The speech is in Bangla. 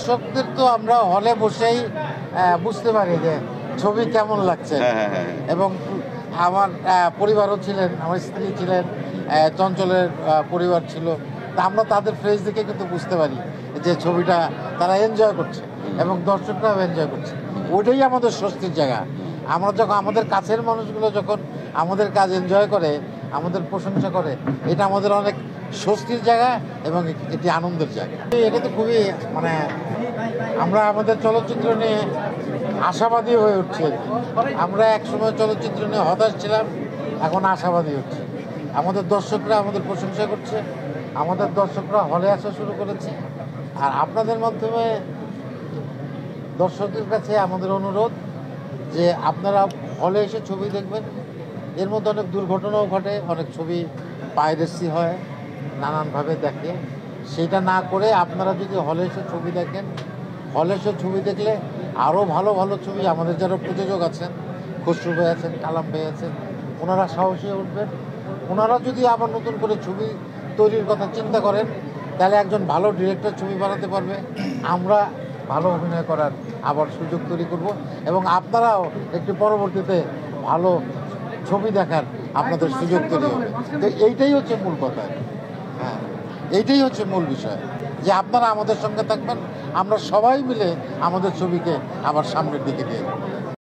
দর্শকদের তো আমরা হলে বসেই বুঝতে পারি যে ছবি কেমন লাগছে। এবং আমার পরিবারও ছিলেন, আমার স্ত্রী ছিলেন, চঞ্চলের পরিবার ছিল। তা আমরা তাদের ফেস দেখে কিন্তু বুঝতে পারি যে ছবিটা তারা এনজয় করছে এবং দর্শকরাও এনজয় করছে। ওইটাই আমাদের স্বস্তির জায়গা। আমরা যখন আমাদের কাছের মানুষগুলো যখন আমাদের কাজ এনজয় করে, আমাদের প্রশংসা করে, এটা আমাদের অনেক স্বস্তির জায়গা এবং এটি আনন্দের জায়গা। এটা তো খুবই আমরা আমাদের চলচ্চিত্র নিয়ে আশাবাদী হয়ে উঠছি। আমরা একসময় চলচ্চিত্র নিয়ে হতাশ ছিলাম, এখন আশাবাদী হচ্ছে। আমাদের দর্শকরা আমাদের প্রশংসা করছে, আমাদের দর্শকরা হলে আসা শুরু করেছে। আর আপনাদের মাধ্যমে দর্শকদের কাছে আমাদের অনুরোধ যে আপনারা হলে এসে ছবি দেখবেন। এর মধ্যে অনেক দুর্ঘটনাও ঘটে, অনেক ছবি পাইরেসি হয়, নানানভাবে দেখে। সেটা না করে আপনারা যদি হলে এসে ছবি দেখেন, হলে এসে ছবি দেখলে আরও ভালো ভালো ছবি, আমাদের যারা প্রযোজক আছেন, খসরু ভাই আছেন, কালাম ভাই আছেন, ওনারা সাহসী উঠবেন। ওনারা যদি আবার নতুন করে ছবি তৈরির কথা চিন্তা করেন, তাহলে একজন ভালো ডিরেক্টর ছবি বানাতে পারবে। আমরা ভালো অভিনয় করার আবার সুযোগ তৈরি করব এবং আপনারাও একটু পরবর্তীতে ভালো ছবি দেখার আপনাদের সুযোগ তৈরি হবে। তো এইটাই হচ্ছে মূল কথা। হ্যাঁ, এইটাই হচ্ছে মূল বিষয় যে আপনারা আমাদের সঙ্গে থাকবেন, আমরা সবাই মিলে আমাদের ছবিকে আবার সামনের দিকে নিয়ে